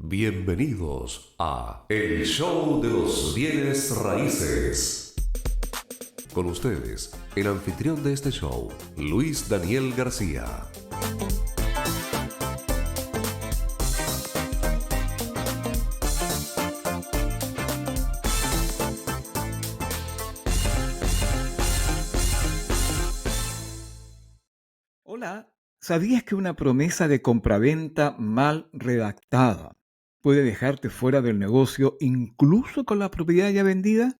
Bienvenidos a El Show de los Bienes Raíces. Con ustedes, el anfitrión de este show, Luis Daniel García. Hola, ¿sabías que una promesa de compraventa mal redactada puede dejarte fuera del negocio incluso con la propiedad ya vendida?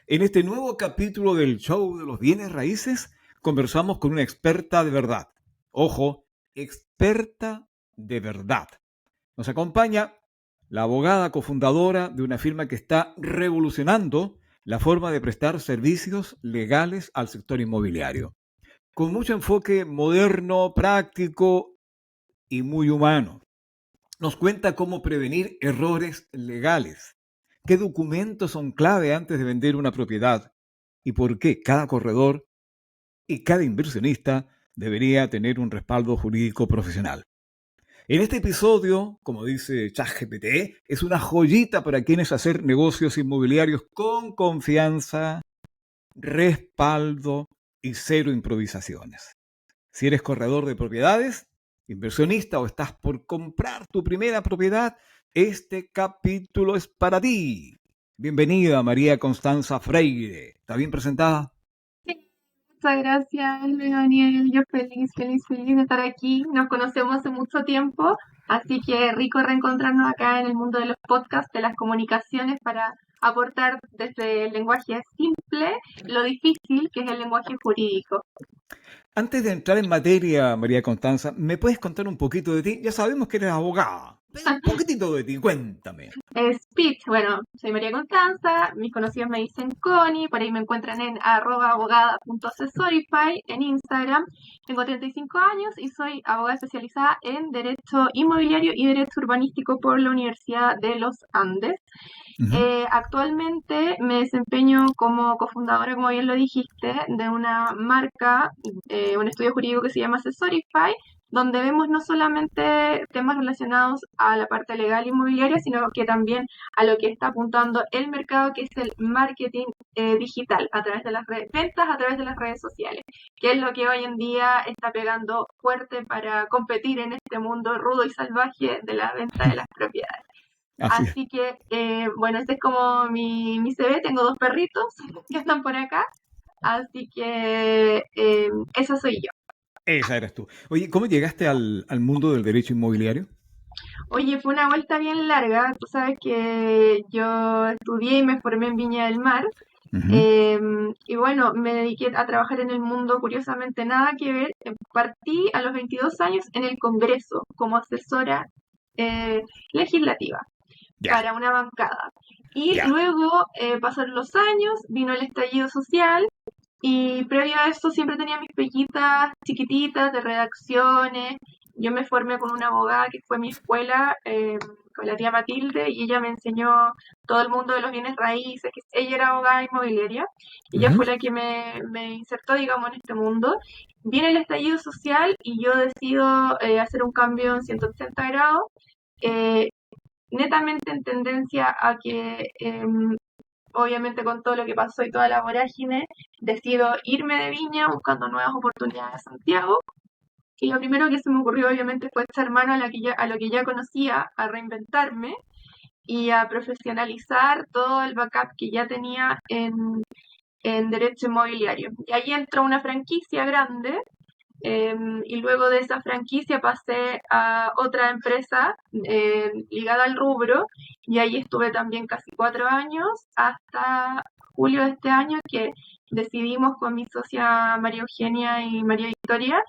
En este nuevo capítulo del Show de los Bienes Raíces conversamos con una experta de verdad. Ojo, experta de verdad. Nos acompaña la abogada cofundadora de una firma que está revolucionando la forma de prestar servicios legales al sector inmobiliario, con mucho enfoque moderno, práctico y muy humano. Nos cuenta cómo prevenir errores legales, qué documentos son clave antes de vender una propiedad y por qué cada corredor y cada inversionista debería tener un respaldo jurídico profesional. En este episodio, como dice ChatGPT, es una joyita para quienes hacer negocios inmobiliarios con confianza, respaldo y cero improvisaciones. Si eres corredor de propiedades, inversionista o estás por comprar tu primera propiedad, este capítulo es para ti. Bienvenida, María Constanza Freire. ¿Está bien presentada? Sí, muchas gracias, Luis Daniel. Yo feliz de estar aquí. Nos conocemos hace mucho tiempo, así que rico reencontrarnos acá en el mundo de los podcasts, de las comunicaciones, para aportar desde el lenguaje simple lo difícil que es el lenguaje jurídico. Antes de entrar en materia, María Constanza, ¿me puedes contar un poquito de ti? Ya sabemos que eres abogada, pero un poquitito de ti, cuéntame. Speech, bueno, soy María Constanza, mis conocidos me dicen Connie, por ahí me encuentran en @abogada.assesorify en Instagram. Tengo 35 años y soy abogada especializada en Derecho Inmobiliario y Derecho Urbanístico por la Universidad de los Andes. Actualmente me desempeño como cofundadora, como bien lo dijiste, de una marca, un estudio jurídico que se llama Assesorify, donde vemos no solamente temas relacionados a la parte legal inmobiliaria, sino que también a lo que está apuntando el mercado, que es el marketing digital, a través de las ventas, a través de las redes sociales, que es lo que hoy en día está pegando fuerte para competir en este mundo rudo y salvaje de la venta de las propiedades. Así es. Así que, bueno, este es como mi CV. Tengo 2 perritos que están por acá. Así que esa soy yo. Esa eres tú. Oye, ¿cómo llegaste al mundo del derecho inmobiliario? Oye, fue una vuelta bien larga. Tú sabes que yo estudié y me formé en Viña del Mar. Ujú. Y bueno, me dediqué a trabajar en el mundo, curiosamente, nada que ver. Partí a los 22 años en el Congreso como asesora eh, legislativa Ya, para una bancada. Y ya. luego pasaron los años, vino el estallido social y previo a eso siempre tenía mis pequitas chiquititas de redacciones. Yo me formé con una abogada que fue mi escuela, con la tía Matilde, y ella me enseñó todo el mundo de los bienes raíces, que ella era abogada inmobiliaria, y ella Ujú. fue la que me insertó, digamos, en este mundo. Viene el estallido social y yo decido hacer un cambio en 180 grados. eh, Netamente en tendencia a que, obviamente con todo lo que pasó y toda la vorágine, decido irme de Viña buscando nuevas oportunidades a Santiago. Y lo primero que se me ocurrió obviamente fue echar mano a lo que ya conocía, a reinventarme y a profesionalizar todo el backup que ya tenía en derecho inmobiliario. Y ahí entró una franquicia grande. Y luego de esa franquicia pasé a otra empresa ligada al rubro, y ahí estuve también casi 4 años hasta julio de este año, que decidimos con mi socia María Eugenia y María Victoria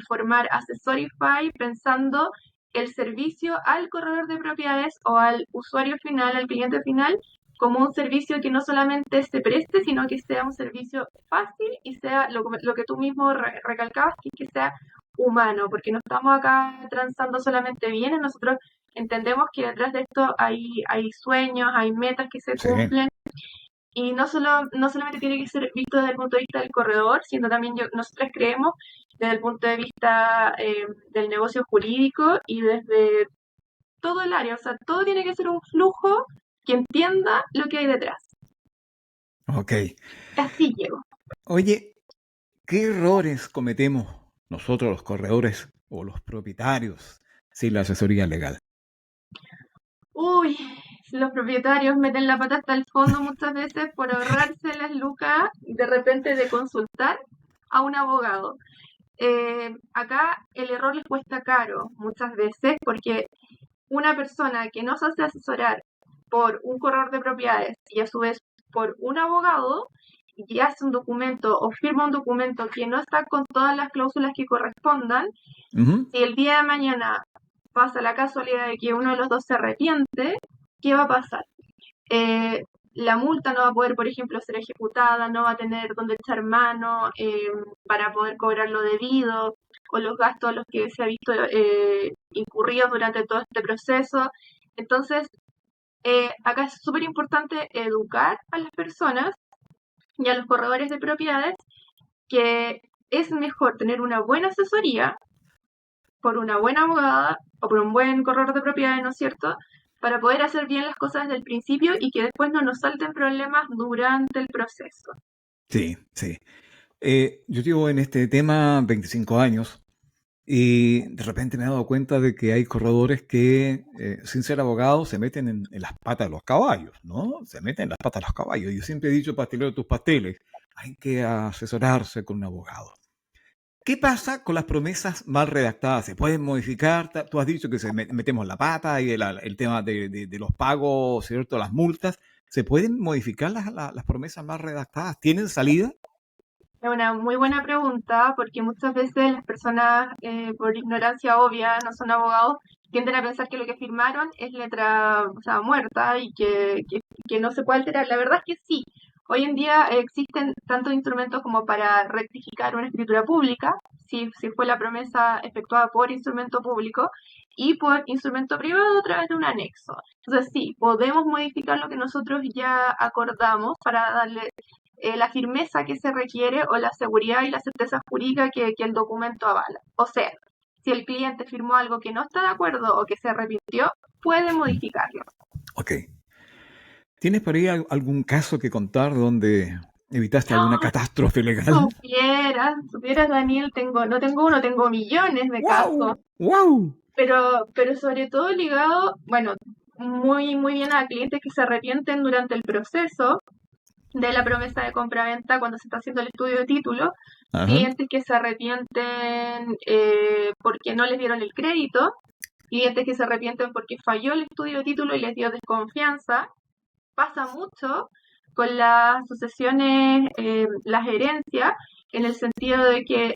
formar Assesorify, pensando el servicio al corredor de propiedades o al usuario final, al cliente final, como un servicio que no solamente se preste, sino que sea un servicio fácil y sea lo que tú mismo recalcabas, que sea humano, porque no estamos acá transando solamente bienes. Nosotros entendemos que detrás de esto hay sueños, hay metas que se Sí. cumplen, y no solamente tiene que ser visto desde el punto de vista del corredor, sino también nosotros creemos desde el punto de vista del negocio jurídico y desde todo el área, o sea, todo tiene que ser un flujo que entienda lo que hay detrás. Ok. Así llego. Oye, ¿qué errores cometemos nosotros los corredores o los propietarios sin la asesoría legal? Uy, los propietarios meten la pata hasta el fondo muchas veces por ahorrarse las lucas de repente de consultar a un abogado. Acá el error les cuesta caro muchas veces porque una persona que no se hace asesorar por un corredor de propiedades y a su vez por un abogado y hace un documento o firma un documento que no está con todas las cláusulas que correspondan, Ujú. si el día de mañana pasa la casualidad de que uno de los dos se arrepiente, ¿qué va a pasar? La multa no va a poder, por ejemplo, ser ejecutada, no va a tener dónde echar mano para poder cobrar lo debido o los gastos a los que se ha visto incurridos durante todo este proceso. Entonces, acá es súper importante educar a las personas y a los corredores de propiedades que es mejor tener una buena asesoría por una buena abogada o por un buen corredor de propiedades, ¿no es cierto? Para poder hacer bien las cosas desde el principio y que después no nos salten problemas durante el proceso. Sí, sí. Yo llevo en este tema 25 años y de repente me he dado cuenta de que hay corredores que, sin ser abogados, se meten en las patas de los caballos, ¿no? Se meten en las patas de los caballos. Yo siempre he dicho, pastelero tus pasteles, hay que asesorarse con un abogado. ¿Qué pasa con las promesas mal redactadas? ¿Se pueden modificar? Tú has dicho que metemos la pata y el tema de los pagos, ¿cierto? Las multas. ¿Se pueden modificar las promesas mal redactadas? ¿Tienen salida? Es una muy buena pregunta porque muchas veces las personas, por ignorancia obvia, no son abogados, tienden a pensar que lo que firmaron es letra, o sea, muerta y que no se puede alterar. La verdad es que sí. Hoy en día existen tantos instrumentos como para rectificar una escritura pública, si fue la promesa efectuada por instrumento público, y por instrumento privado a través de un anexo. Entonces sí, podemos modificar lo que nosotros ya acordamos para darle la firmeza que se requiere o la seguridad y la certeza jurídica que el documento avala. O sea, si el cliente firmó algo que no está de acuerdo o que se arrepintió, puede modificarlo. Ok. ¿Tienes por ahí algún caso que contar donde evitaste alguna catástrofe legal? Supieras, Daniel, no tengo uno, tengo millones de casos, ¡Wow! ¡Wow! pero sobre todo ligado, bueno, muy bien a clientes que se arrepienten durante el proceso de la promesa de compra-venta cuando se está haciendo el estudio de título, Ajá. clientes que se arrepienten porque no les dieron el crédito, clientes que se arrepienten porque falló el estudio de título y les dio desconfianza. Pasa mucho con las sucesiones, las herencias, en el sentido de que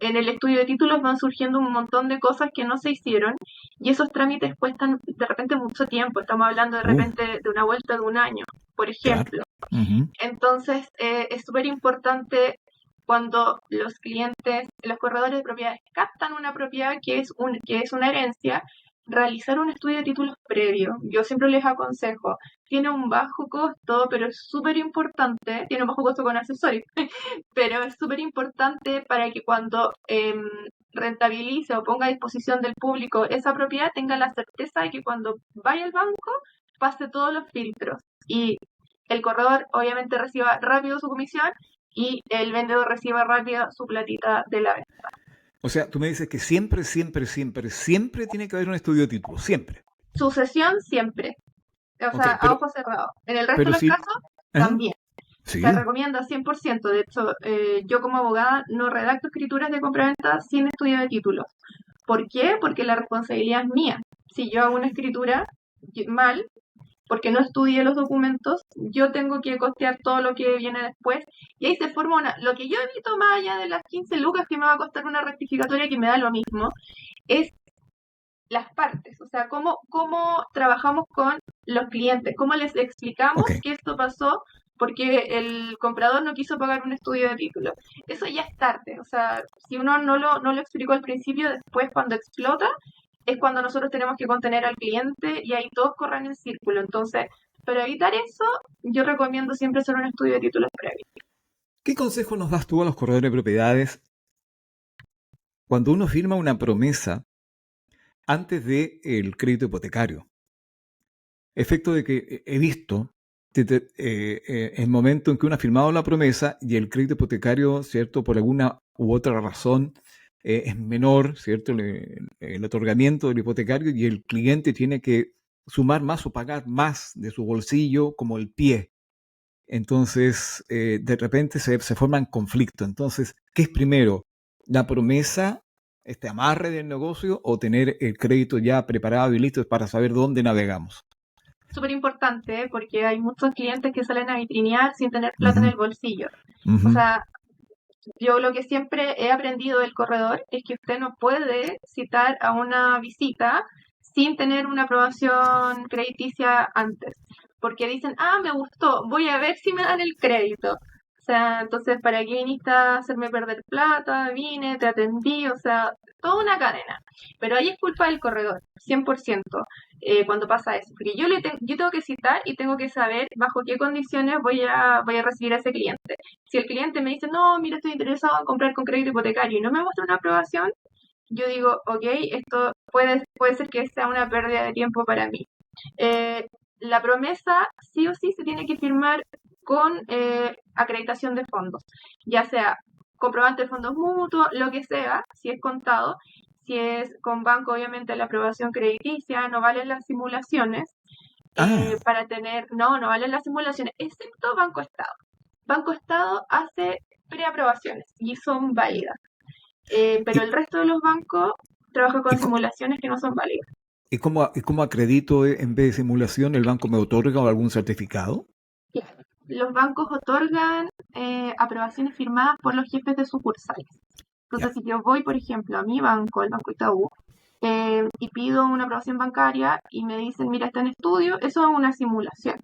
en el estudio de títulos van surgiendo un montón de cosas que no se hicieron y esos trámites cuestan de repente mucho tiempo. Estamos hablando de Uh, repente de una vuelta de un año, por claro. ejemplo. Ujú. Entonces, es súper importante cuando los clientes, los corredores de propiedades captan una propiedad que es una herencia, realizar un estudio de títulos previo. Yo siempre les aconsejo, tiene un bajo costo, pero es súper importante, tiene un bajo costo con accesorios, pero es súper importante para que cuando rentabilice o ponga a disposición del público esa propiedad, tenga la certeza de que cuando vaya al banco pase todos los filtros y el corredor obviamente reciba rápido su comisión y el vendedor reciba rápido su platita de la venta. O sea, tú me dices que siempre, siempre, siempre, siempre tiene que haber un estudio de título. Siempre. Sucesión siempre, o Ok, sea, a ojo cerrado. En el resto pero de los sí. casos, Ajá. también. Se Sí. recomienda 100%. De hecho, yo como abogada no redacto escrituras de compraventa sin estudio de títulos. ¿Por qué? Porque la responsabilidad es mía. Si yo hago una escritura mal, porque no estudié los documentos, yo tengo que costear todo lo que viene después. Y ahí se forma lo que yo evito más allá de las 15 lucas que me va a costar una rectificatoria que me da lo mismo, es las partes, o sea, cómo trabajamos con los clientes, cómo les explicamos Ok. que esto pasó porque el comprador no quiso pagar un estudio de título. Eso ya es tarde, o sea, si uno no lo explicó al principio, después cuando explota, es cuando nosotros tenemos que contener al cliente y ahí todos corren en círculo. Entonces, para evitar eso, yo recomiendo siempre hacer un estudio de títulos previo. ¿Qué consejo nos das tú a los corredores de propiedades cuando uno firma una promesa antes del crédito hipotecario. Efecto de que he visto el momento en que uno ha firmado la promesa y el crédito hipotecario, ¿cierto? Por alguna u otra razón es menor, ¿cierto? El otorgamiento del hipotecario y el cliente tiene que sumar más o pagar más de su bolsillo como el pie. Entonces, de repente se forman conflictos. Entonces, ¿qué es primero? ¿La promesa, este amarre del negocio o tener el crédito ya preparado y listo para saber dónde navegamos? Súper importante, porque hay muchos clientes que salen a vitrinear sin tener plata en el bolsillo. O sea, yo lo que siempre he aprendido del corredor es que usted no puede citar a una visita sin tener una aprobación crediticia antes, porque dicen, me gustó, voy a ver si me dan el crédito. O sea, entonces, ¿para qué viniste a hacerme perder plata? Vine, te atendí, o sea, toda una cadena. Pero ahí es culpa del corredor, 100%, cuando pasa eso. Porque yo tengo que citar y tengo que saber bajo qué condiciones voy a recibir a ese cliente. Si el cliente me dice, no, mira, estoy interesado en comprar con crédito hipotecario y no me muestra una aprobación, yo digo, ok, esto puede ser que sea una pérdida de tiempo para mí. La promesa sí o sí se tiene que firmar con acreditación de fondos, ya sea comprobante de fondos mutuos, lo que sea, si es contado. Si es con banco, obviamente la aprobación crediticia, no valen las simulaciones. Para tener, no valen las simulaciones, excepto Banco Estado. Banco Estado hace preaprobaciones y son válidas. Pero el resto de los bancos trabajan con simulaciones que no son válidas. ¿Y cómo acredito en vez de simulación el banco me otorga algún certificado? Los bancos otorgan aprobaciones firmadas por los jefes de sucursales. Entonces, si yo voy, por ejemplo, a mi banco, el Banco Itaú, y pido una aprobación bancaria y me dicen, mira, está en estudio, eso es una simulación.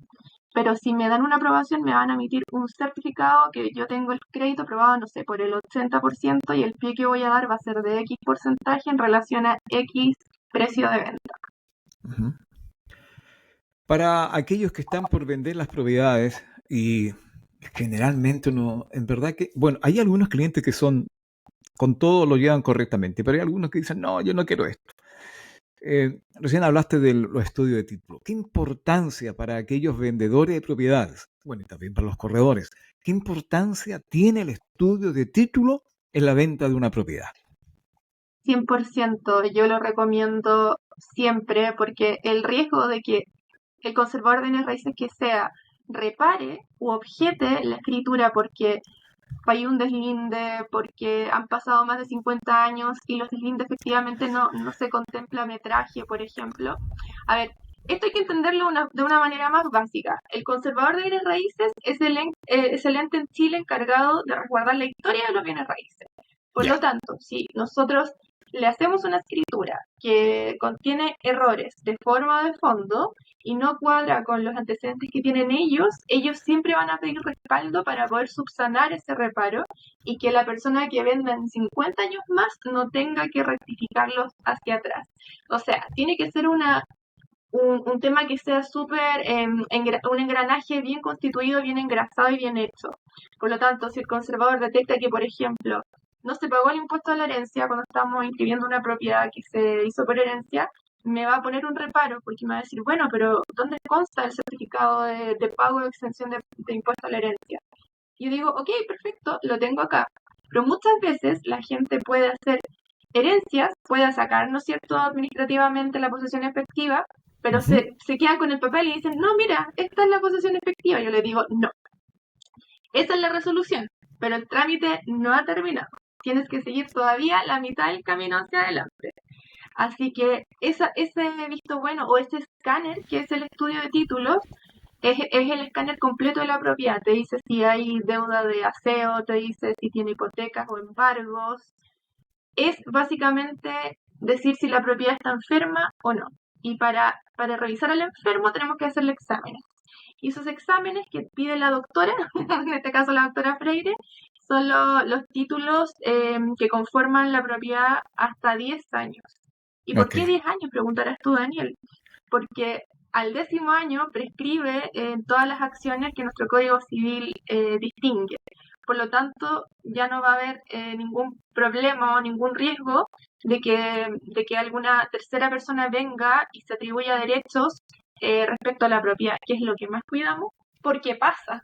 Pero si me dan una aprobación, me van a emitir un certificado que yo tengo el crédito aprobado, no sé, por el 80% y el pie que voy a dar va a ser de X porcentaje en relación a X precio de venta. Para aquellos que están por vender las propiedades y generalmente uno, en verdad que, bueno, hay algunos clientes que son, con todo lo llevan correctamente, pero hay algunos que dicen, no, yo no quiero esto. Recién hablaste de los estudios de título. ¿Qué importancia para aquellos vendedores de propiedades, bueno, y también para los corredores, qué importancia tiene el estudio de título en la venta de una propiedad? 100%, yo lo recomiendo siempre porque el riesgo de que el conservador de bienes raíces que sea repare u objete la escritura porque hay un deslinde, porque han pasado más de 50 años y los deslindes efectivamente no se contempla metraje, por ejemplo. A ver, esto hay que entenderlo de una manera más básica. El conservador de bienes raíces es el ente en Chile encargado de resguardar la historia de los bienes raíces. Por lo tanto, si nosotros le hacemos una escritura que contiene errores de forma o de fondo y no cuadra con los antecedentes que tienen ellos siempre van a pedir respaldo para poder subsanar ese reparo y que la persona que venda en 50 años más no tenga que rectificarlos hacia atrás. O sea, tiene que ser un tema que sea súper, un engranaje bien constituido, bien engrasado y bien hecho. Por lo tanto, si el conservador detecta que, por ejemplo, no se pagó el impuesto a la herencia cuando estamos inscribiendo una propiedad que se hizo por herencia, me va a poner un reparo porque me va a decir, bueno, pero ¿dónde consta el certificado de pago de exención de impuesto a la herencia? Y yo digo, ok, perfecto, lo tengo acá. Pero muchas veces la gente puede hacer herencias, puede sacar, ¿no es cierto?, administrativamente la posesión efectiva, pero se quedan con el papel y dicen, no, mira, esta es la posesión efectiva. Yo le digo, no, esa es la resolución, pero el trámite no ha terminado. Tienes que seguir todavía la mitad del camino hacia adelante. Así que ese visto bueno o ese escáner, que es el estudio de títulos, es el escáner completo de la propiedad. Te dice si hay deuda de aseo, te dice si tiene hipotecas o embargos. Es básicamente decir si la propiedad está enferma o no. Y para revisar al enfermo tenemos que hacerle exámenes. Y esos exámenes que pide la doctora, en este caso la doctora Freire, son los títulos que conforman la propiedad hasta 10 años. ¿Y por qué 10 años? Preguntarás tú, Daniel. Porque al 10º año prescribe todas las acciones que nuestro Código Civil distingue. por lo tanto ya no va a haber ningún problema o ningún riesgo de que alguna tercera persona venga y se atribuya derechos respecto a la propiedad, que es lo que más cuidamos, porque pasa.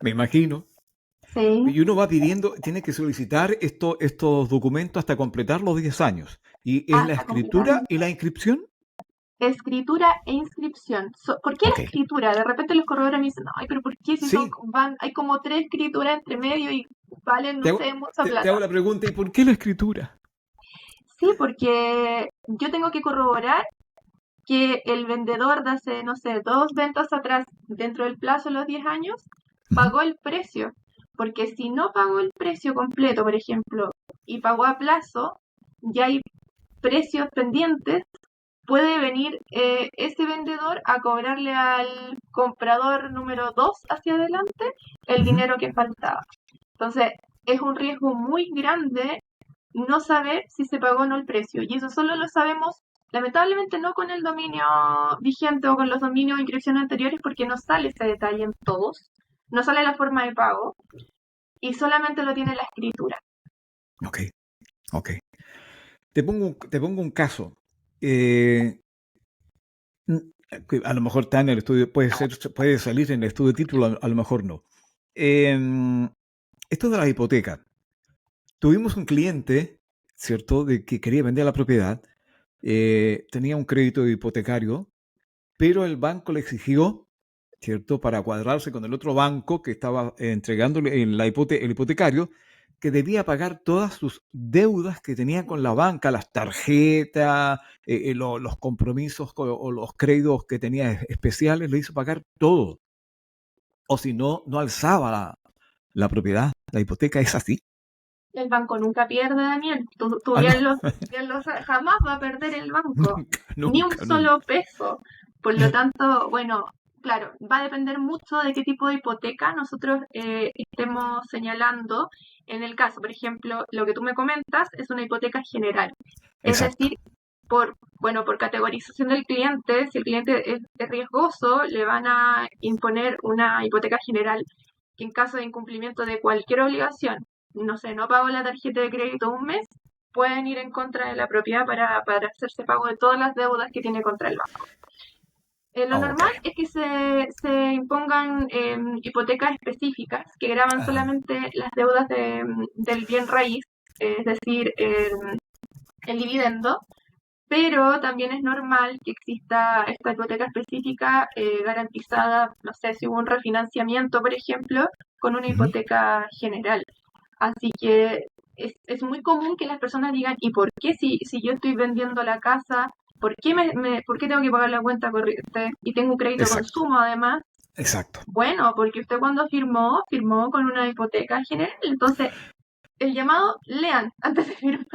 Me imagino. Sí. Y uno va pidiendo, tiene que solicitar estos documentos hasta completar los 10 años. ¿Y es la Hasta completarlo. escritura y la inscripción? Escritura e inscripción. ¿Por qué la Ok. escritura? De repente los corredores me dicen, ay, pero ¿por qué si Sí, hay como 3 escrituras entre medio y valen, no te hago, sé, mucha te hago plata? la pregunta, ¿y por qué la escritura? Sí, porque yo tengo que corroborar que el vendedor de hace, no sé, 2 ventas atrás, dentro del plazo de los 10 años, Ujú. pagó el precio. Porque si no pagó el precio completo, por ejemplo, y pagó a plazo, ya hay precios pendientes, puede venir ese vendedor a cobrarle al comprador número 2 hacia adelante el Ujú. dinero que faltaba. Entonces, es un riesgo muy grande no saber si se pagó o no el precio. Y eso solo lo sabemos, lamentablemente, no con el dominio vigente o con los dominios de inscripción anteriores, porque no sale ese detalle en todos. No sale la forma de pago y solamente lo tiene la escritura. Ok, ok. Te pongo un caso. Eh, que a lo mejor está en el estudio, puede salir en el estudio de título, a lo mejor no. Esto de la hipoteca. Tuvimos un cliente, ¿cierto?, de que quería vender la propiedad, tenía un crédito hipotecario, pero el banco le exigió, ¿cierto?, para cuadrarse con el otro banco que estaba entregándole el hipotecario, que debía pagar todas sus deudas que tenía con la banca, las tarjetas, los compromisos o los créditos que tenía especiales, le hizo pagar todo. O si no, no alzaba la propiedad, la hipoteca. ¿Es así? El banco nunca pierde, Daniel. Tú Ah, no, bien lo sabes. Jamás va a perder el banco. nunca, Ni un nunca, nunca. solo peso. Por lo tanto, bueno, claro, va a depender mucho de qué tipo de hipoteca nosotros estemos señalando. En el caso, por ejemplo, lo que tú me comentas es una hipoteca general. Es Exacto. decir, por categorización del cliente, si el cliente es riesgoso, le van a imponer una hipoteca general que en caso de incumplimiento de cualquier obligación, no sé, no pago la tarjeta de crédito un mes, pueden ir en contra de la propiedad para hacerse pago de todas las deudas que tiene contra el banco. Lo Ok. normal es que se impongan hipotecas específicas que graban Ah, solamente las deudas del bien raíz, es decir, el dividendo, pero también es normal que exista esta hipoteca específica garantizada, no sé, si hubo un refinanciamiento, por ejemplo, con una ujú. hipoteca general. Así que es muy común que las personas digan, ¿y por qué si yo estoy vendiendo la casa, por qué tengo que pagar la cuenta corriente y tengo un crédito de Exacto, consumo además? exacto. Bueno, porque usted cuando firmó con una hipoteca general. Entonces, el llamado, lean antes de firmar.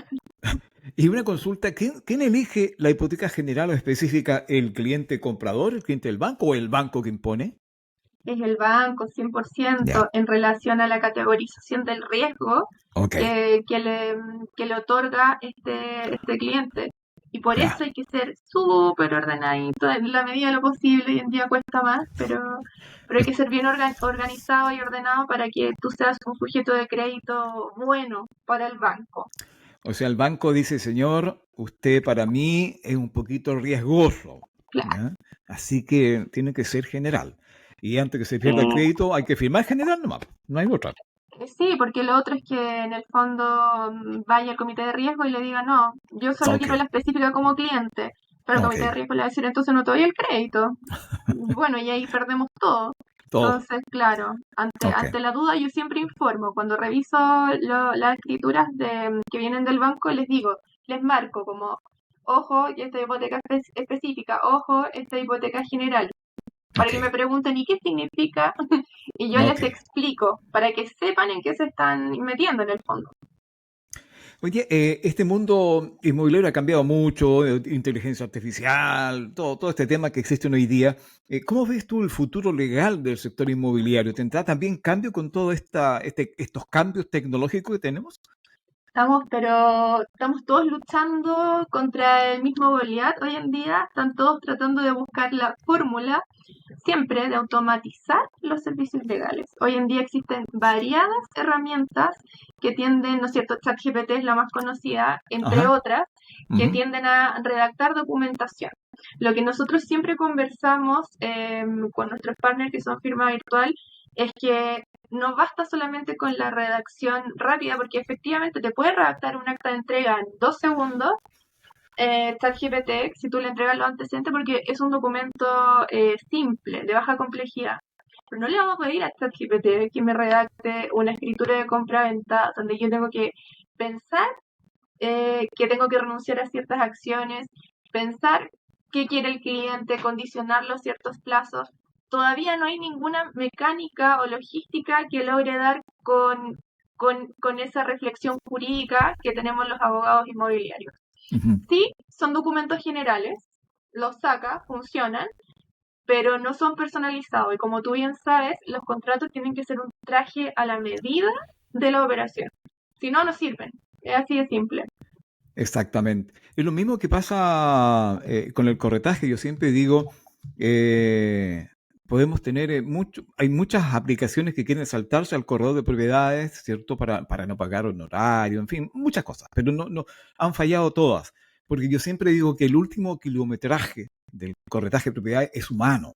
Y una consulta, ¿quién elige la hipoteca general o específica? ¿El cliente comprador, el cliente del banco o el banco que impone? Es el banco Ya, 100% en relación a la categorización del riesgo ok, que, que le, que le otorga este cliente. Y por ya. eso hay que ser súper ordenadito en la medida de lo posible. Hoy en día cuesta más, pero hay que ser bien organizado y ordenado para que tú seas un sujeto de crédito bueno para el banco. O sea, el banco dice, señor, usted para mí es un poquito riesgoso, Claro. ¿ya? Así que tiene que ser general. Y antes que se Sí, pierda el crédito, hay que firmar general nomás, no hay otra. sí, porque lo otro es que en el fondo vaya al comité de riesgo y le diga, no, yo solo Ok, quiero la específica como cliente, pero el ok, comité de riesgo le va a decir, entonces no te doy el crédito. Bueno, y ahí perdemos todo. todo, Entonces, claro, ok, ante la duda yo siempre informo. Cuando reviso las escrituras que vienen del banco, les digo, les marco como, ojo, esta hipoteca específica, ojo, esta hipoteca general, para ok, que me pregunten, ¿y qué significa? Y yo ok. les explico, para que sepan en qué se están metiendo en el fondo. Oye, este mundo inmobiliario ha cambiado mucho, inteligencia artificial, todo este tema que existe hoy día. ¿Cómo ves tú el futuro legal del sector inmobiliario? ¿Tendrá también cambio con todos estos cambios tecnológicos que tenemos? Estamos todos luchando contra el mismo Goliat hoy en día. Están todos tratando de buscar la fórmula siempre de automatizar los servicios legales. Hoy en día existen variadas herramientas que tienden, ¿no es cierto? ChatGPT es la más conocida, entre Ajá. otras, que tienden a redactar documentación. Lo que nosotros siempre conversamos con nuestros partners que son firma virtual es que no basta solamente con la redacción rápida, porque efectivamente te puede redactar un acta de entrega en 2 segundos, ChatGPT, si tú le entregas los antecedentes, porque es un documento simple, de baja complejidad. Pero no le vamos a pedir a ChatGPT que me redacte una escritura de compra-venta donde yo tengo que pensar que tengo que renunciar a ciertas acciones, pensar qué quiere el cliente, condicionarlo a ciertos plazos. Todavía no hay ninguna mecánica o logística que logre dar con esa reflexión jurídica que tenemos los abogados inmobiliarios. Sí, son documentos generales, los saca, funcionan, pero no son personalizados. Y como tú bien sabes, los contratos tienen que ser un traje a la medida de la operación. Si no, no sirven. Es así de simple. Exactamente. Es lo mismo que pasa con el corretaje. Yo siempre digo, podemos tener hay muchas aplicaciones que quieren saltarse al corredor de propiedades, ¿cierto? Para no pagar honorario, en fin, muchas cosas, pero no han fallado todas. Porque yo siempre digo que el último kilometraje del corretaje de propiedades es humano.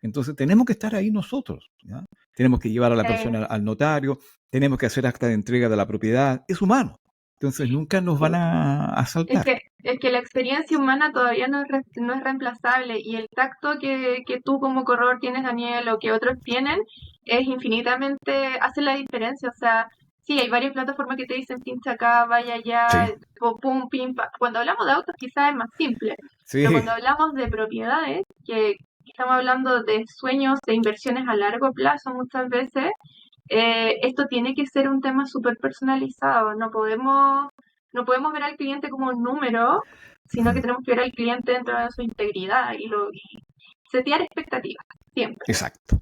Entonces tenemos que estar ahí nosotros, ¿ya? Tenemos que llevar a la persona al notario, tenemos que hacer acta de entrega de la propiedad, es humano. Entonces nunca nos van a saltar. Es que la experiencia humana todavía no es reemplazable y el tacto que tú como corredor tienes, Daniel, o que otros tienen, es infinitamente, hace la diferencia. O sea, sí, hay varias plataformas que te dicen pincha acá, vaya allá, Sí, pum, pim, pam. Cuando hablamos de autos quizás es más simple, pero sí. cuando hablamos de propiedades, que estamos hablando de sueños, de inversiones a largo plazo muchas veces, esto tiene que ser un tema súper personalizado. No podemos ver al cliente como un número, sino que tenemos que ver al cliente dentro de su integridad y setear expectativas, siempre. Exacto.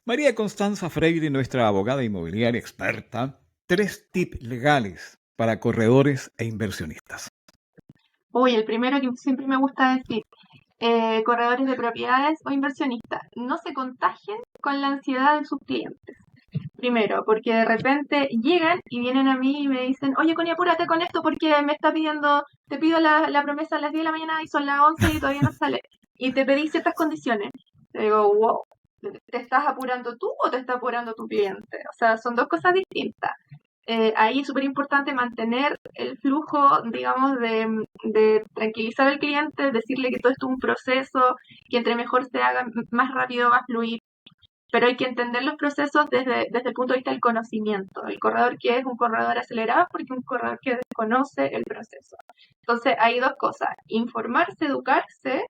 María Constanza Freire, nuestra abogada inmobiliaria experta, 3 tips legales para corredores e inversionistas. Uy, el primero que siempre me gusta decir, corredores de propiedades o inversionistas, no se contagien con la ansiedad de sus clientes. Primero, porque de repente llegan y vienen a mí y me dicen, oye, Connie, apúrate con esto porque me está pidiendo, te pido la promesa a las 10 de la mañana y son las 11 y todavía no sale. Y te pedí ciertas condiciones. Te digo, wow, ¿te estás apurando tú o te está apurando tu cliente? O sea, son dos cosas distintas. Ahí es súper importante mantener el flujo, digamos, de tranquilizar al cliente, decirle que todo esto es un proceso, que entre mejor se haga, más rápido va a fluir, pero hay que entender los procesos desde el punto de vista del conocimiento. El corredor que es un corredor acelerado porque es un corredor que desconoce el proceso. Entonces, hay dos cosas, informarse, educarse,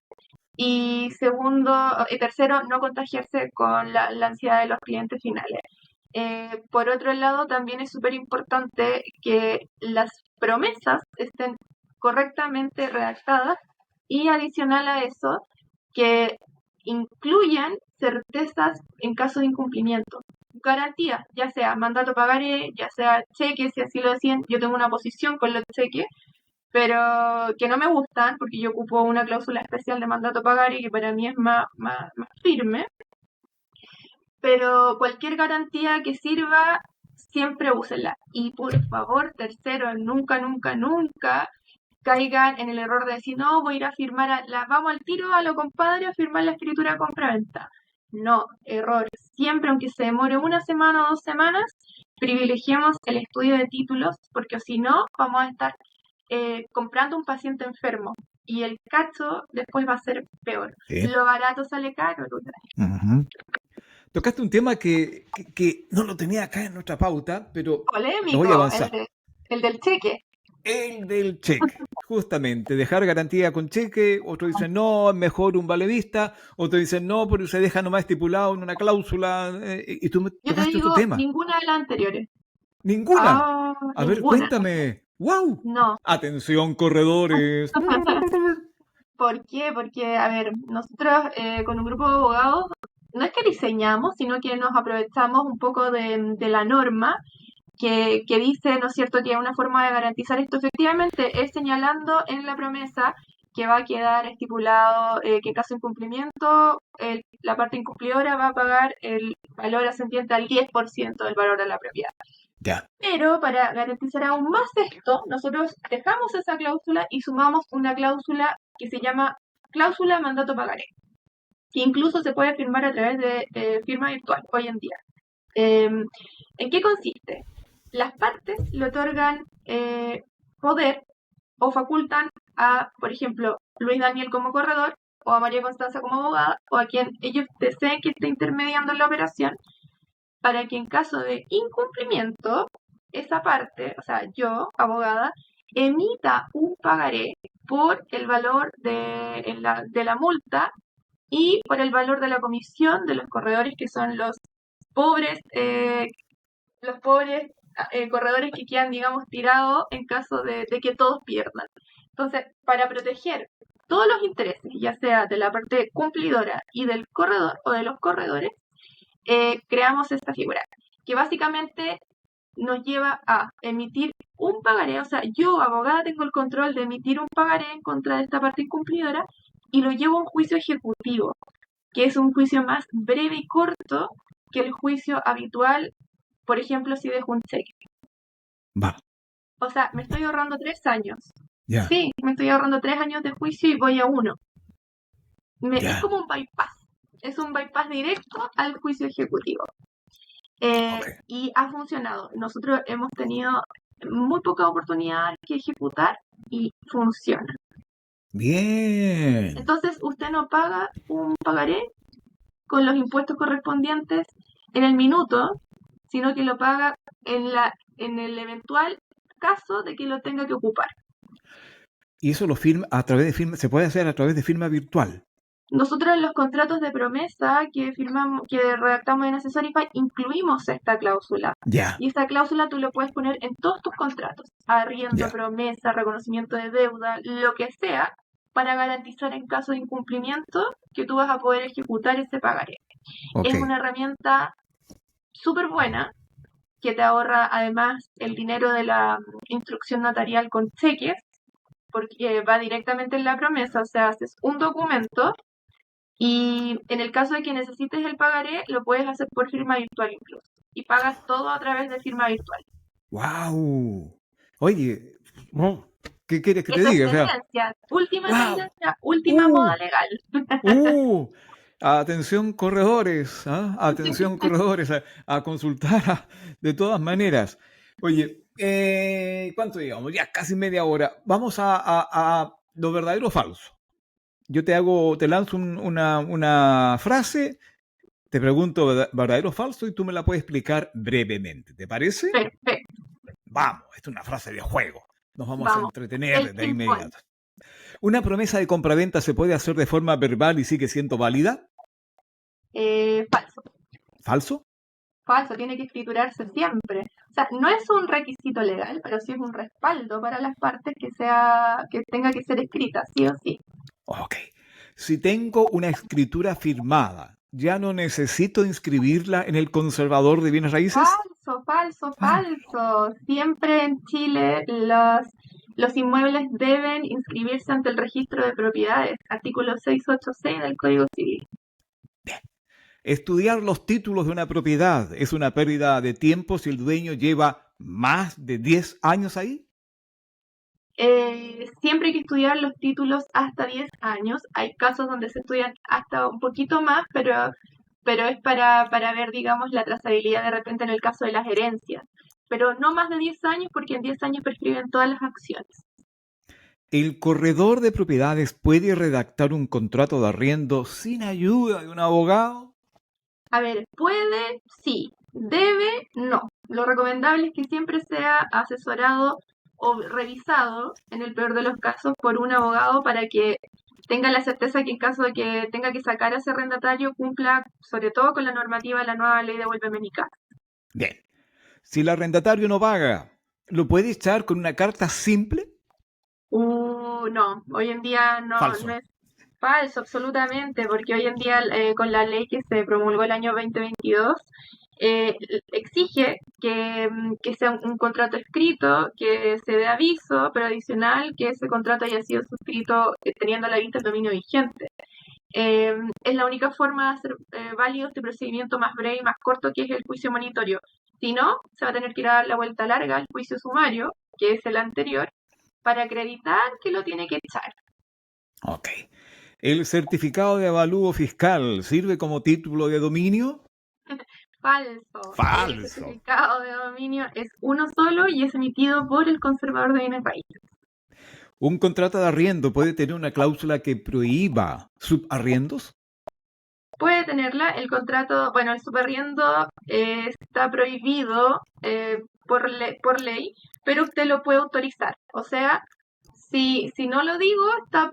y segundo, y tercero, no contagiarse con la ansiedad de los clientes finales. Por otro lado, también es súper importante que las promesas estén correctamente redactadas y adicional a eso, que incluyan certezas en caso de incumplimiento. Garantía, ya sea mandato pagaré, ya sea cheque, si así lo decían. Yo tengo una posición con los cheques, pero que no me gustan porque yo ocupo una cláusula especial de mandato pagaré que para mí es más firme. Pero cualquier garantía que sirva, siempre úsenla. Y por favor, tercero, nunca, nunca, nunca caigan en el error de decir, no, voy a ir a firmar, vamos al tiro a lo compadre a firmar la escritura de compra-venta. No, error. Siempre, aunque se demore una semana o 2 semanas, privilegiemos el estudio de títulos, porque si no, vamos a estar comprando un paciente enfermo. Y el cacho después va a ser peor. Sí. Lo barato sale caro. Tocaste un tema que no lo tenía acá en nuestra pauta, pero lo voy a Polémico, avanzar. el del cheque. El del cheque, justamente, dejar garantía con cheque, otro dice no, es mejor un vale vista, otro dice no, pero se deja nomás estipulado en una cláusula, y tú me Yo te tocaste otro digo, tema. ninguna de las anteriores. Ninguna. A ver, Ninguna. cuéntame. ¡Wow! No. Atención, corredores. ¿Por qué? Porque, a ver, nosotros con un grupo de abogados no es que diseñamos, sino que nos aprovechamos un poco de la norma que dice, ¿no es cierto?, que una forma de garantizar esto efectivamente es señalando en la promesa que va a quedar estipulado que en caso de incumplimiento, la parte incumplidora va a pagar el valor ascendiente al 10% del valor de la propiedad. Ya. Pero para garantizar aún más esto, nosotros dejamos esa cláusula y sumamos una cláusula que se llama cláusula mandato pagaré, que incluso se puede firmar a través de firma virtual hoy en día. ¿En qué consiste? Las partes le otorgan poder o facultan a, por ejemplo, Luis Daniel como corredor o a María Constanza como abogada o a quien ellos deseen que esté intermediando en la operación, para que en caso de incumplimiento, esa parte, o sea, yo, abogada, emita un pagaré por el valor de la multa y por el valor de la comisión de los corredores, que son los pobres corredores que quedan, digamos, tirados en caso de que todos pierdan. Entonces, para proteger todos los intereses, ya sea de la parte cumplidora y del corredor o de los corredores, creamos esta figura, que básicamente nos lleva a emitir un pagaré. O sea, yo, abogada, tengo el control de emitir un pagaré en contra de esta parte incumplidora y lo llevo a un juicio ejecutivo, que es un juicio más breve y corto que el juicio habitual, por ejemplo, si dejo un cheque. Va. O sea, me estoy ahorrando 3 años. Ya. Sí, me estoy ahorrando 3 años de juicio y voy a uno. Ya. Es como un bypass. Es un bypass directo al juicio ejecutivo. Ok. Y ha funcionado. Nosotros hemos tenido muy pocas oportunidades que ejecutar y funciona. Bien. Entonces, usted no paga un pagaré con los impuestos correspondientes en el minuto, sino que lo paga en el eventual caso de que lo tenga que ocupar. Y eso lo firma a través de firma, se puede hacer a través de firma virtual. Nosotros en los contratos de promesa que firmamos, que redactamos en Accessorify, incluimos esta cláusula. Ya. Y esta cláusula tú lo puedes poner en todos tus contratos. Arriendo, Ya. promesa, reconocimiento de deuda, lo que sea, para garantizar en caso de incumplimiento que tú vas a poder ejecutar ese pagaré. Ok. Es una herramienta súper buena que te ahorra además el dinero de la instrucción notarial con cheques, porque va directamente en la promesa. O sea, haces un documento y en el caso de que necesites el pagaré, lo puedes hacer por firma virtual incluso. Y pagas todo a través de firma virtual. ¡Wow! Oye, ¿qué quieres que te Esa es diga? O sea, tendencia, última ¡wow! tendencia, última moda legal. Atención corredores, ¿ah? Atención corredores, a consultar de todas maneras. Oye, ¿cuánto llevamos? Ya casi media hora. Vamos a lo verdadero o falso. Yo te lanzo una frase, te pregunto verdadero o falso y tú me la puedes explicar brevemente. ¿Te parece? Perfecto. Vamos, esta es una frase de juego. Nos vamos a entretener El de inmediato. ¿Una promesa de compraventa se puede hacer de forma verbal y sigue siendo válida? Falso. ¿Falso? Falso, tiene que escriturarse siempre. O sea, no es un requisito legal, pero sí es un respaldo para las partes que tenga que ser escrita, sí o sí. Ok. Si tengo una escritura firmada, ¿ya no necesito inscribirla en el conservador de bienes raíces? Falso. Siempre en Chile los inmuebles deben inscribirse ante el registro de propiedades, artículo 686 del Código Civil. Bien. Estudiar los títulos de una propiedad es una pérdida de tiempo si el dueño lleva más de 10 años ahí. Siempre hay que estudiar los títulos hasta 10 años. Hay casos donde se estudian hasta un poquito más, pero es para ver, digamos, la trazabilidad de repente en el caso de las herencias. Pero no más de 10 años, porque en 10 años prescriben todas las acciones. ¿El corredor de propiedades puede redactar un contrato de arriendo sin ayuda de un abogado? A ver, puede, sí. Debe, no. Lo recomendable es que siempre sea asesorado o revisado, en el peor de los casos, por un abogado para que tenga la certeza que en caso de que tenga que sacar a ese arrendatario cumpla sobre todo con la normativa de la nueva ley de Vuelve mi casa. Bien. Si el arrendatario no paga, ¿lo puede echar con una carta simple? No. Hoy en día no es falso, absolutamente, porque hoy en día con la ley que se promulgó el año 2022, exige que sea un contrato escrito, que se dé aviso, pero adicional que ese contrato haya sido suscrito teniendo a la vista el dominio vigente. Es la única forma de hacer válido este procedimiento más breve y más corto, que es el juicio monitorio. Si no, se va a tener que dar la vuelta larga al juicio sumario, que es el anterior, para acreditar que lo tiene que echar. Ok. ¿El certificado de avalúo fiscal sirve como título de dominio? Falso. El Falso. certificado de dominio es uno solo y es emitido por el conservador de bienes raíces. ¿Un contrato de arriendo puede tener una cláusula que prohíba subarriendos? Puede tenerla, el contrato, bueno, el subarriendo está prohibido por ley, pero usted lo puede autorizar. O sea, si no lo digo,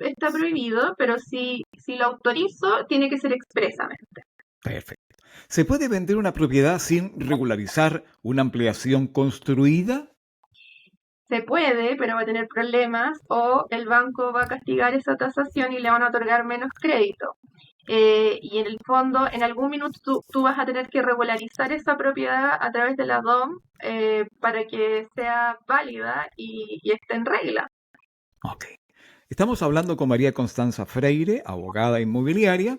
está prohibido, pero si lo autorizo, tiene que ser expresamente. Perfecto. ¿Se puede vender una propiedad sin regularizar una ampliación construida? Se puede, pero va a tener problemas o el banco va a castigar esa tasación y le van a otorgar menos crédito. Y en el fondo, en algún minuto tú vas a tener que regularizar esa propiedad a través de la DOM para que sea válida y esté en regla. Ok. Estamos hablando con María Constanza Freire, abogada inmobiliaria,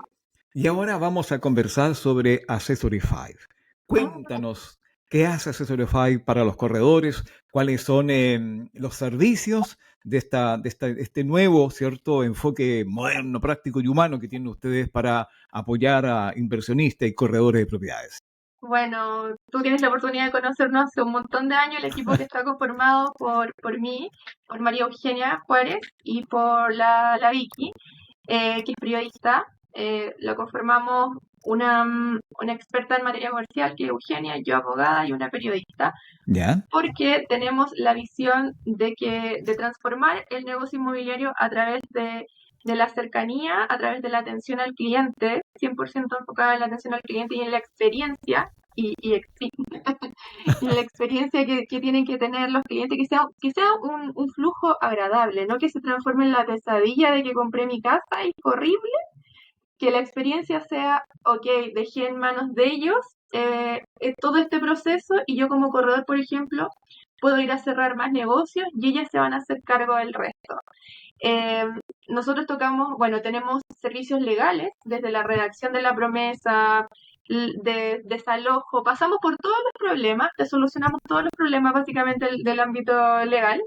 y ahora vamos a conversar sobre Accessorify. Cuéntanos, ¿qué hace Accessorify para los corredores? ¿Cuáles son los servicios de este nuevo, cierto, enfoque moderno, práctico y humano que tienen ustedes para apoyar a inversionistas y corredores de propiedades? Bueno, tú tienes la oportunidad de conocernos hace un montón de años, el equipo que está conformado por mí, por María Eugenia Juárez y por la Vicky, que es periodista. Lo conformamos una experta en materia comercial, que es Eugenia, yo abogada y una periodista, ¿Ya? porque tenemos la visión de transformar el negocio inmobiliario a través de la cercanía, a través de la atención al cliente, 100% enfocada en la atención al cliente y en la experiencia, en la experiencia que tienen que tener los clientes, que sea un flujo agradable, no que se transforme en la pesadilla de que compré mi casa y fue horrible, que la experiencia sea, ok, dejé en manos de ellos todo este proceso y yo como corredor, por ejemplo, puedo ir a cerrar más negocios y ellas se van a hacer cargo del resto. Eh, Nosotros tocamos, bueno, tenemos servicios legales, desde la redacción de la promesa, de desalojo, pasamos por todos los problemas, te solucionamos todos los problemas básicamente del ámbito legal,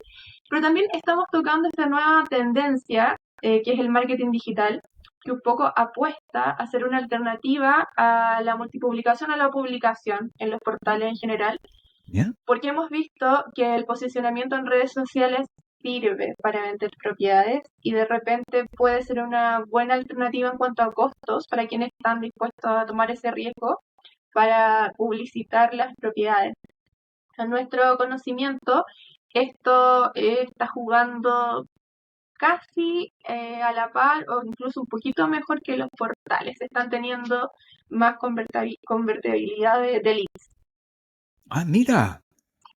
pero también estamos tocando esta nueva tendencia, que es el marketing digital, que un poco apuesta a ser una alternativa a la multipublicación, a la publicación en los portales en general, ¿Ya? porque hemos visto que el posicionamiento en redes sociales sirve para vender propiedades y de repente puede ser una buena alternativa en cuanto a costos para quienes están dispuestos a tomar ese riesgo para publicitar las propiedades. A nuestro conocimiento, esto está jugando casi a la par o incluso un poquito mejor que los portales. Están teniendo más convertibilidad de leads. Ah, mira. Vamos a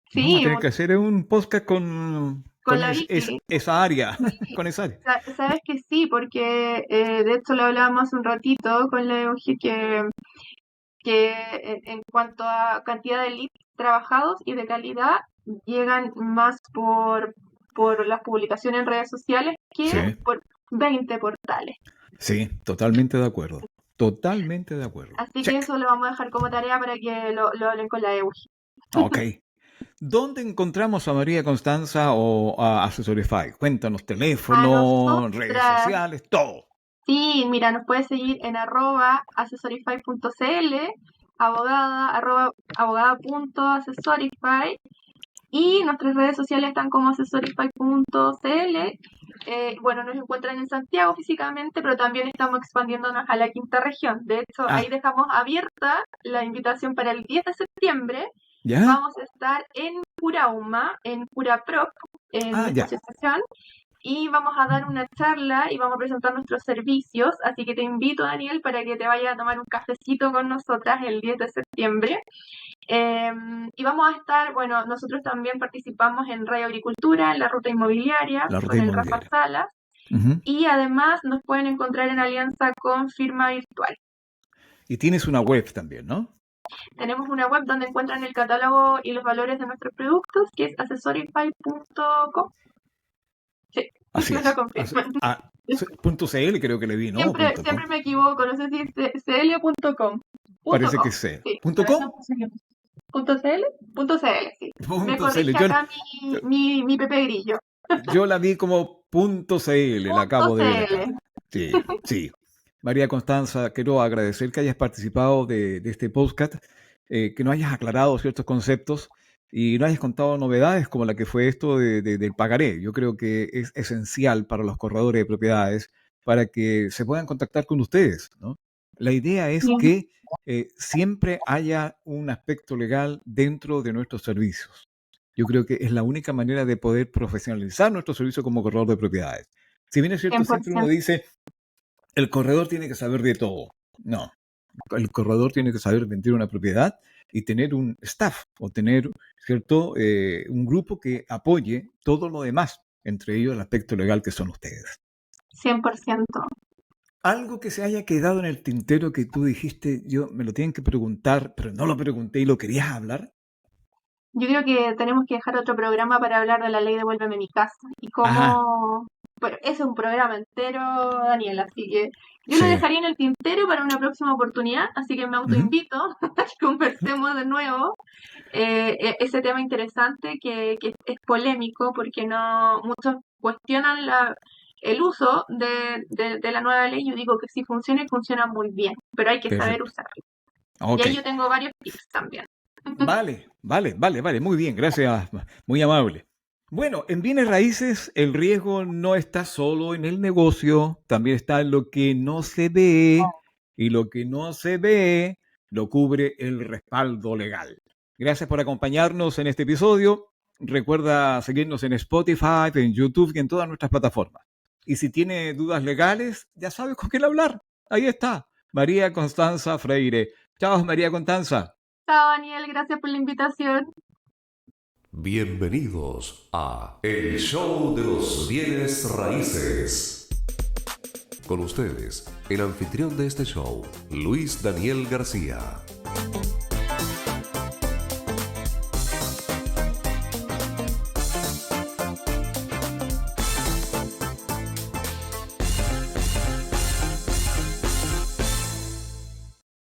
Sí, tener que hacer un podcast con con la Vicky. esa área. Con esa área. Sabes que sí, porque de hecho lo hablábamos hace un ratito con la Euge que en cuanto a cantidad de leads trabajados y de calidad llegan más por las publicaciones en redes sociales que Sí. por 20 portales. Sí, totalmente de acuerdo. Totalmente de acuerdo. Así que Check. eso lo vamos a dejar como tarea para que lo hablen con la Euge. Ok. ¿Dónde encontramos a María Constanza o a Accessorify? Cuéntanos, A teléfono, redes nosotras, sociales, todo. sí, mira, nos puedes seguir en @accessorify.cl, abogada.accessorify, y nuestras redes sociales están como accessorify.cl. Bueno, nos encuentran en Santiago físicamente, pero también estamos expandiéndonos a la quinta región. De hecho, ahí Ah, dejamos abierta la invitación para el 10 de septiembre. ¿ya? Vamos a estar en Curauma, en Curaprop, en Ah, nuestra ya. asociación, y vamos a dar una charla y vamos a presentar nuestros servicios. Así que te invito, Daniel, para que te vayas a tomar un cafecito con nosotras el 10 de septiembre. Y vamos a estar, bueno, nosotros también participamos en Radio Agricultura, en la ruta inmobiliaria, La ruta con el Rafa inmobiliaria. Salas, Ujú. y además nos pueden encontrar en alianza con Firma Virtual. Y tienes una web también, ¿no? Tenemos una web donde encuentran el catálogo y los valores de nuestros productos, que es accessorify.com. Sí, Así me es. lo confirman. .cl creo que le vi, ¿no? Siempre .com. me equivoco, no sé si es cl o punto .com. Parece .com, que es C. sí. ¿.com? ¿Punto .cl? .cl, sí. Me corrige Yo, acá mi Pepe Grillo. yo la vi como .cl, la acabo de ver acá. Sí, sí. María Constanza, quiero agradecer que hayas participado de este podcast, que nos hayas aclarado ciertos conceptos y nos hayas contado novedades como la que fue esto del pagaré. Yo creo que es esencial para los corredores de propiedades para que se puedan contactar con ustedes, ¿no? La idea es que siempre haya un aspecto legal dentro de nuestros servicios. Yo creo que es la única manera de poder profesionalizar nuestro servicio como corredor de propiedades. Si bien es cierto, 100%. siempre uno dice, el corredor tiene que saber de todo. No, el corredor tiene que saber vender una propiedad y tener un staff o tener, ¿cierto?, un grupo que apoye todo lo demás, entre ellos el aspecto legal que son ustedes. 100%. Algo que se haya quedado en el tintero que tú dijiste, yo me lo tienen que preguntar, pero no lo pregunté y lo querías hablar. Yo creo que tenemos que dejar otro programa para hablar de la ley Devuélveme mi casa y cómo... Bueno, ese es un programa entero, Daniel, así que yo lo dejaría en el tintero para una próxima oportunidad, así que me autoinvito a que conversemos de nuevo. Ese tema interesante que es polémico porque no muchos cuestionan el uso de la nueva ley. Yo digo que sí funciona y funciona muy bien, pero hay que saber usarlo. Okay. Y ahí yo tengo varios tips también. Vale, muy bien, gracias, muy amable. Bueno, en bienes raíces el riesgo no está solo en el negocio, también está en lo que no se ve, y lo que no se ve lo cubre el respaldo legal. Gracias por acompañarnos en este episodio. Recuerda seguirnos en Spotify, en YouTube y en todas nuestras plataformas. Y si tiene dudas legales, ya sabes con quién hablar. Ahí está, María Constanza Freire. Chao, María Constanza. Chao, Daniel, gracias por la invitación. Bienvenidos a El Show de los Bienes Raíces. Con ustedes, el anfitrión de este show, Luis Daniel García.